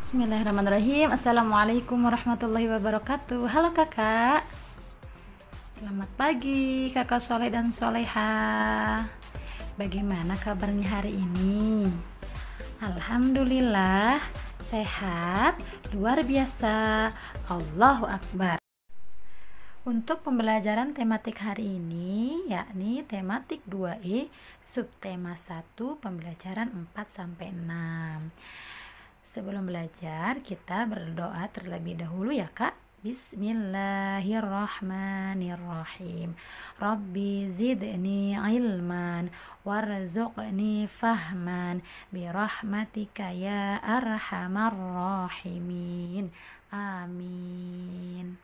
Bismillahirrahmanirrahim. Assalamualaikum warahmatullahi wabarakatuh. Halo kakak, selamat pagi kakak soleh dan soleha. Bagaimana kabarnya hari ini? Alhamdulillah sehat, luar biasa. Allahu Akbar. Untuk pembelajaran tematik hari ini, yakni tematik 2E, subtema 1, pembelajaran 4-6. Sebelum belajar, kita berdoa terlebih dahulu ya kak. Bismillahirrahmanirrahim. Rabbi zidni ilman warzuqni fahman birahmatika ya arhamar rahimin. Amin.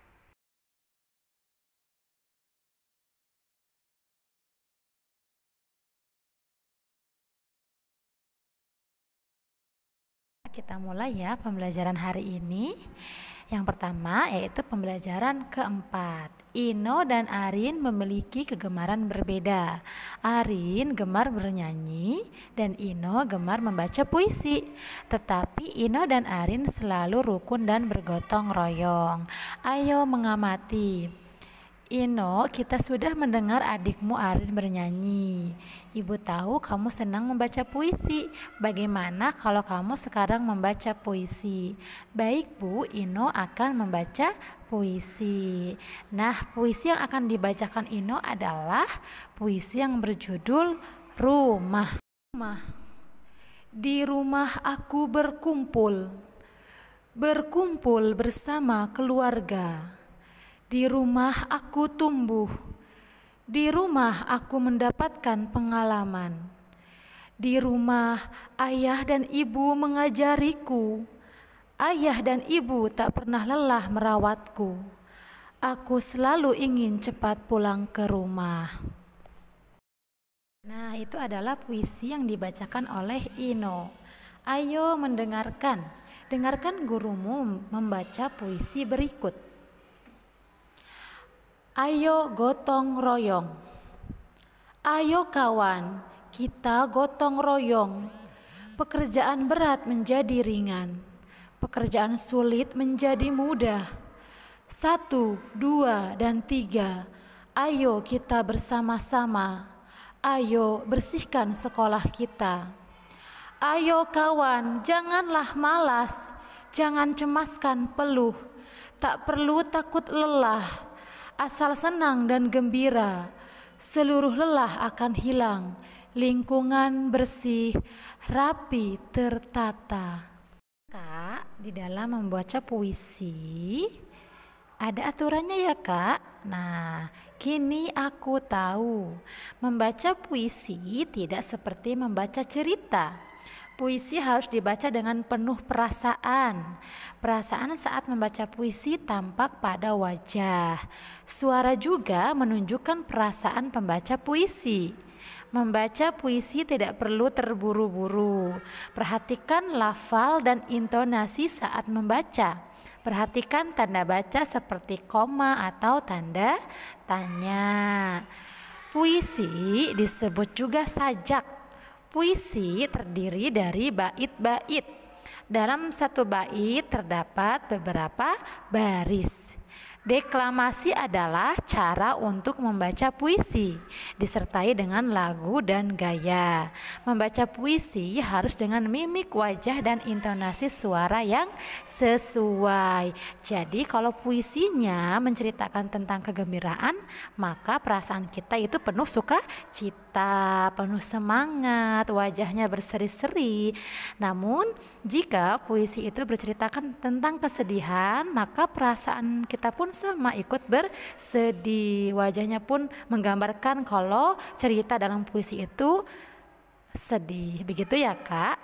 Kita mulai ya pembelajaran hari ini. Yang pertama yaitu pembelajaran keempat. Ino dan Arin memiliki kegemaran berbeda. Arin gemar bernyanyi dan Ino gemar membaca puisi. Tetapi Ino dan Arin selalu rukun dan bergotong royong. Ayo mengamati. Ino, kita sudah mendengar adikmu Arin bernyanyi. Ibu tahu kamu senang membaca puisi. Bagaimana kalau kamu sekarang membaca puisi? Baik Bu, Ino akan membaca puisi. Nah, puisi yang akan dibacakan Ino adalah puisi yang berjudul Rumah. Di rumah aku berkumpul bersama keluarga. Di rumah aku tumbuh, di rumah aku mendapatkan pengalaman. Di rumah ayah dan ibu mengajariku. Ayah dan ibu tak pernah lelah merawatku. Aku selalu ingin cepat pulang ke rumah. Nah, itu adalah puisi yang dibacakan oleh Ino. Ayo mendengarkan. Dengarkan gurumu membaca puisi berikut. Ayo gotong royong. Ayo kawan, kita gotong royong. Pekerjaan berat menjadi ringan. Pekerjaan sulit menjadi mudah. 1, 2, dan 3. Ayo kita bersama-sama. Ayo bersihkan sekolah kita. Ayo kawan, janganlah malas. Jangan cemaskan peluh. Tak perlu takut lelah. Asal senang dan gembira, seluruh lelah akan hilang. Lingkungan bersih, rapi, tertata. Kak, di dalam membaca puisi ada aturannya ya kak. Nah, kini aku tahu membaca puisi tidak seperti membaca cerita. Puisi harus dibaca dengan penuh perasaan. Perasaan saat membaca puisi tampak pada wajah. Suara juga menunjukkan perasaan pembaca puisi. Membaca puisi tidak perlu terburu-buru. Perhatikan lafal dan intonasi saat membaca. Perhatikan tanda baca seperti koma atau tanda tanya. Puisi disebut juga sajak. Puisi terdiri dari bait-bait. Dalam satu bait terdapat beberapa baris. Deklamasi adalah cara untuk membaca puisi, disertai dengan lagu dan gaya. Membaca puisi harus dengan mimik wajah dan intonasi suara yang sesuai. Jadi kalau puisinya menceritakan tentang kegembiraan, maka perasaan kita itu penuh sukacita, penuh semangat, wajahnya berseri-seri. Namun jika puisi itu berceritakan tentang kesedihan, maka perasaan kita pun sama ikut bersedih. Wajahnya pun menggambarkan kalau cerita dalam puisi itu sedih. Begitu ya kak.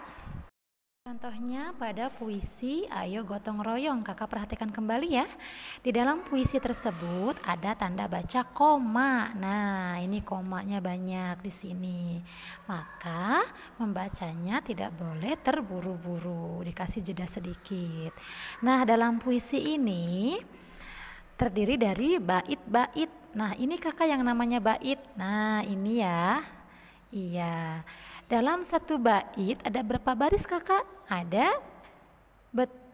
Contohnya pada puisi Ayo Gotong Royong, kakak perhatikan kembali ya. Di dalam puisi tersebut ada tanda baca koma. Nah, ini komanya banyak di sini. Maka membacanya tidak boleh terburu-buru, dikasih jeda sedikit. Nah, dalam puisi ini terdiri dari bait-bait. Nah, ini kakak yang namanya bait. Nah, ini ya. Iya. Dalam satu bait ada berapa baris kakak? Ada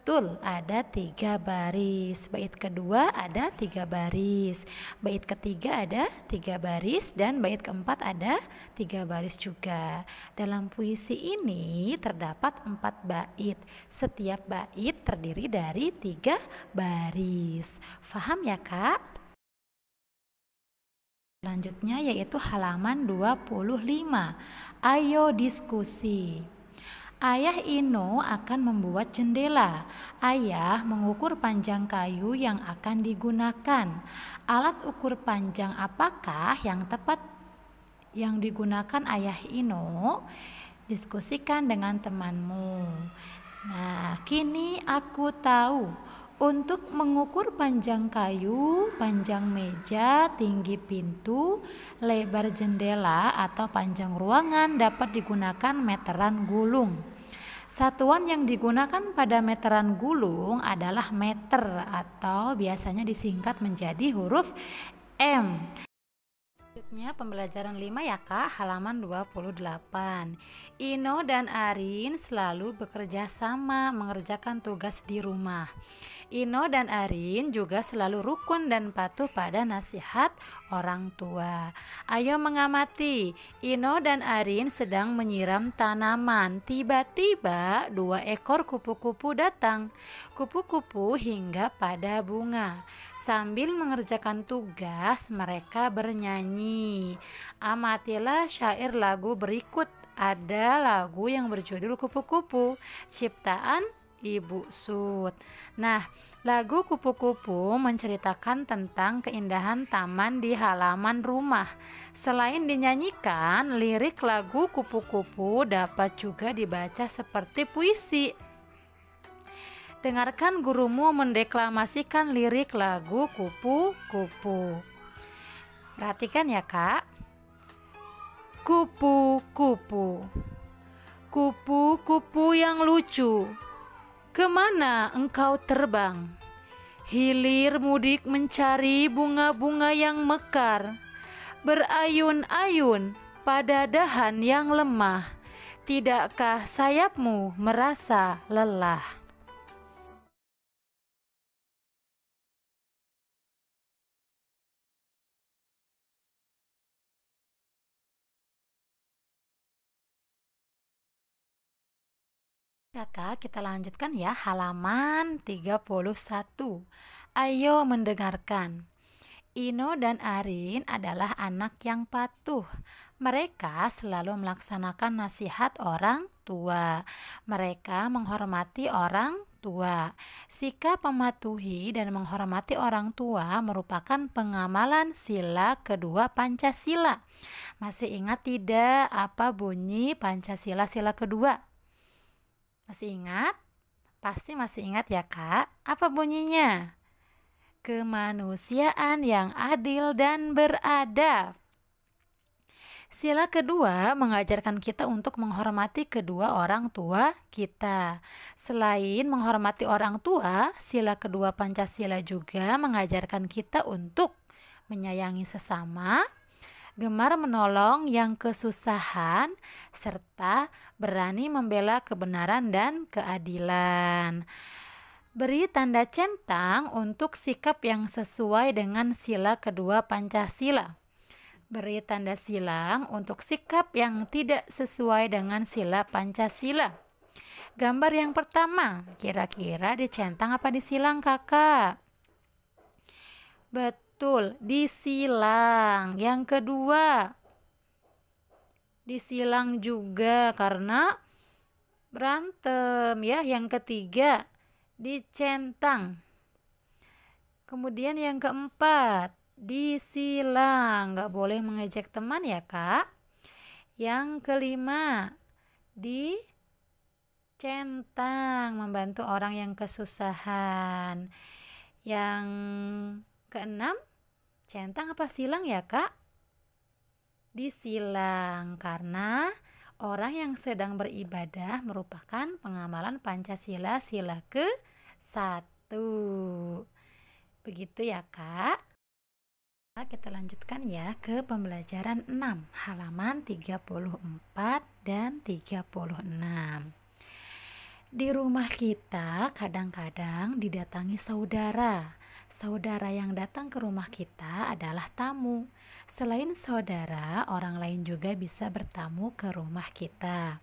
Betul, ada 3 baris. Bait kedua ada 3 baris. Bait ketiga ada 3 baris dan bait keempat ada 3 baris juga. Dalam puisi ini terdapat 4 bait. Setiap bait terdiri dari 3 baris. Faham ya, Kak? Selanjutnya yaitu halaman 25. Ayo diskusi. Ayah Ino akan membuat jendela. Ayah mengukur panjang kayu yang akan digunakan. Alat ukur panjang apakah yang tepat yang digunakan Ayah Ino? Diskusikan dengan temanmu. Nah, kini aku tahu. Untuk mengukur panjang kayu, panjang meja, tinggi pintu, lebar jendela atau panjang ruangan dapat digunakan meteran gulung. Satuan yang digunakan pada meteran gulung adalah meter atau biasanya disingkat menjadi huruf M. Selanjutnya pembelajaran 5 ya Kak, halaman 28. Ino dan Arin selalu bekerja sama mengerjakan tugas di rumah. Ino dan Arin juga selalu rukun dan patuh pada nasihat orang tua. Ayo mengamati. Ino dan Arin sedang menyiram tanaman. Tiba-tiba 2 ekor kupu-kupu datang. Kupu-kupu hingga pada bunga. Sambil mengerjakan tugas, mereka bernyanyi. Amatilah syair lagu berikut. Ada lagu yang berjudul Kupu-kupu, ciptaan Ibu Sud. Nah, lagu Kupu-kupu menceritakan tentang keindahan taman di halaman rumah. Selain dinyanyikan, lirik lagu Kupu-kupu dapat juga dibaca seperti puisi. Dengarkan gurumu mendeklamasikan lirik lagu Kupu-kupu. Perhatikan ya Kak. Kupu-kupu, kupu-kupu yang lucu, kemana engkau terbang? Hilir mudik mencari bunga-bunga yang mekar, berayun-ayun pada dahan yang lemah. Tidakkah sayapmu merasa lelah? Kakak, kita lanjutkan ya halaman 31. Ayo mendengarkan. Ino dan Arin adalah anak yang patuh. Mereka selalu melaksanakan nasihat orang tua. Mereka menghormati orang tua. Sikap mematuhi dan menghormati orang tua merupakan pengamalan sila kedua Pancasila. Masih ingat tidak apa bunyi Pancasila sila kedua? Masih ingat? Pasti masih ingat ya Kak. Apa bunyinya? Kemanusiaan yang adil dan beradab. Sila kedua mengajarkan kita untuk menghormati kedua orang tua kita. Selain menghormati orang tua, sila kedua Pancasila juga mengajarkan kita untuk menyayangi sesama, gemar menolong yang kesusahan, serta berani membela kebenaran dan keadilan. Beri tanda centang untuk sikap yang sesuai dengan sila kedua Pancasila. Beri tanda silang untuk sikap yang tidak sesuai dengan sila Pancasila. Gambar yang pertama, kira-kira dicentang apa disilang kakak? Betul, disilang. Yang kedua, disilang juga karena berantem ya. Yang ketiga, dicentang. Kemudian yang keempat, disilang. Nggak boleh mengejek teman ya kak. Yang kelima, dicentang, membantu orang yang kesusahan. Yang keenam, centang apa silang ya kak? Disilang karena orang yang sedang beribadah merupakan pengamalan Pancasila sila ke-1. Begitu ya kak. Kita lanjutkan ya ke pembelajaran 6 halaman 34 dan 36. Di rumah kita kadang-kadang didatangi saudara. Saudara yang datang ke rumah kita adalah tamu. Selain saudara, orang lain juga bisa bertamu ke rumah kita.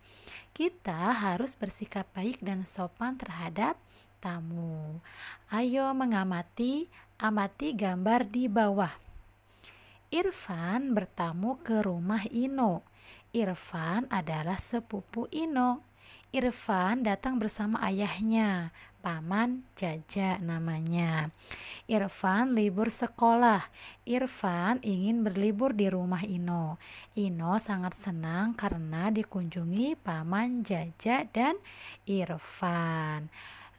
Kita harus bersikap baik dan sopan terhadap tamu. Ayo amati gambar di bawah. Irfan bertamu ke rumah Ino. Irfan adalah sepupu Ino. Irfan datang bersama ayahnya, Paman Jaja namanya. Irfan libur sekolah. Irfan ingin berlibur di rumah Ino. Ino sangat senang karena dikunjungi Paman Jaja dan Irfan.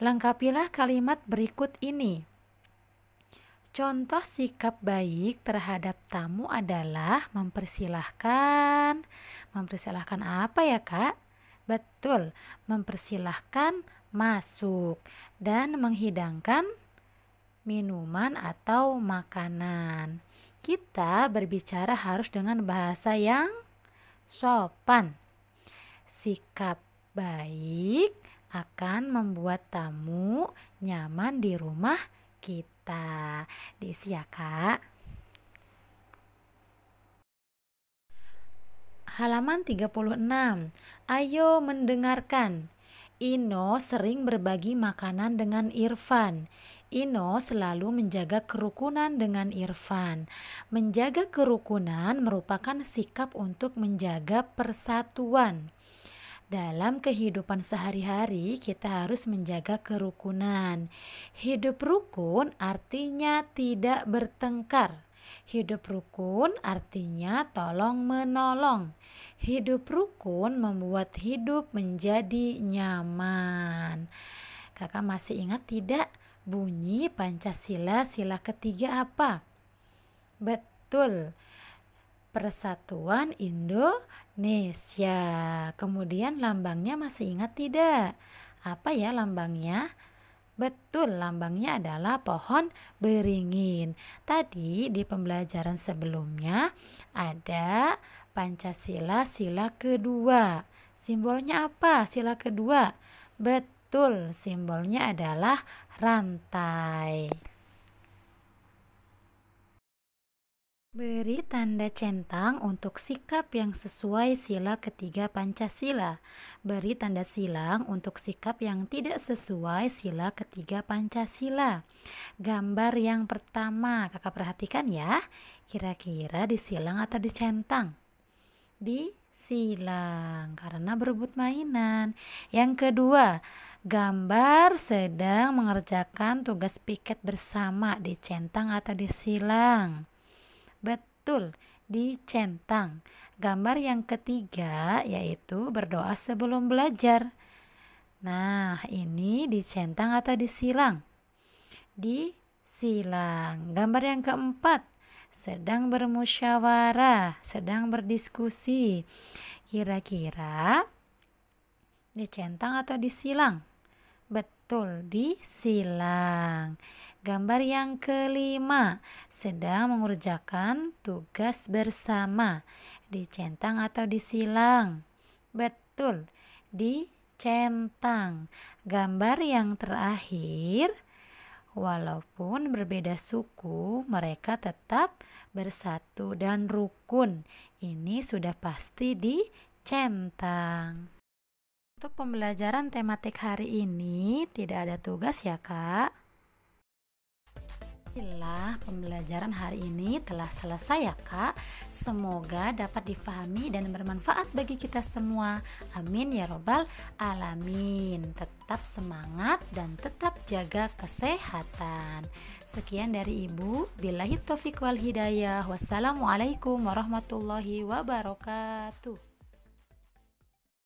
Lengkapilah kalimat berikut ini. Contoh sikap baik terhadap tamu adalah mempersilahkan. Mempersilahkan apa ya, Kak? Betul, mempersilahkan masuk dan menghidangkan minuman atau makanan. Kita berbicara harus dengan bahasa yang sopan. Sikap baik akan membuat tamu nyaman di rumah kita. Diisi ya, Kak. Halaman 36. Ayo mendengarkan. Ino sering berbagi makanan dengan Irfan. Ino selalu menjaga kerukunan dengan Irfan. Menjaga kerukunan merupakan sikap untuk menjaga persatuan. Dalam kehidupan sehari-hari kita harus menjaga kerukunan. Hidup rukun artinya tidak bertengkar. Hidup rukun artinya tolong menolong. Hidup rukun membuat hidup menjadi nyaman. Kakak masih ingat tidak bunyi Pancasila sila ketiga apa? Betul, Persatuan Indonesia. Kemudian lambangnya masih ingat tidak? Apa ya lambangnya? Betul, lambangnya adalah pohon beringin. Tadi di pembelajaran sebelumnya ada Pancasila sila kedua. Simbolnya apa sila kedua? Betul, simbolnya adalah rantai. Beri tanda centang untuk sikap yang sesuai sila ketiga Pancasila. Beri tanda silang untuk sikap yang tidak sesuai sila ketiga Pancasila. Gambar yang pertama, kakak perhatikan ya. Kira-kira disilang atau dicentang? Disilang, karena berebut mainan. Yang kedua, gambar sedang mengerjakan tugas piket bersama, dicentang atau disilang? Betul, dicentang. Gambar yang ketiga yaitu berdoa sebelum belajar. Nah, ini dicentang atau disilang? Disilang. Gambar yang keempat, sedang bermusyawarah, sedang berdiskusi. Kira-kira dicentang atau disilang? Betul, disilang. Gambar yang kelima, sedang mengerjakan tugas bersama. Dicentang atau disilang? Betul, dicentang. Gambar yang terakhir, walaupun berbeda suku, mereka tetap bersatu dan rukun. Ini sudah pasti dicentang. Untuk pembelajaran tematik hari ini tidak ada tugas ya, Kak. Alhamdulillah, pembelajaran hari ini telah selesai ya, Kak. Semoga dapat difahami dan bermanfaat bagi kita semua. Amin ya robbal alamin. Tetap semangat dan tetap jaga kesehatan. Sekian dari Ibu. Billahi taufiq wal hidayah. Wassalamualaikum warahmatullahi wabarakatuh.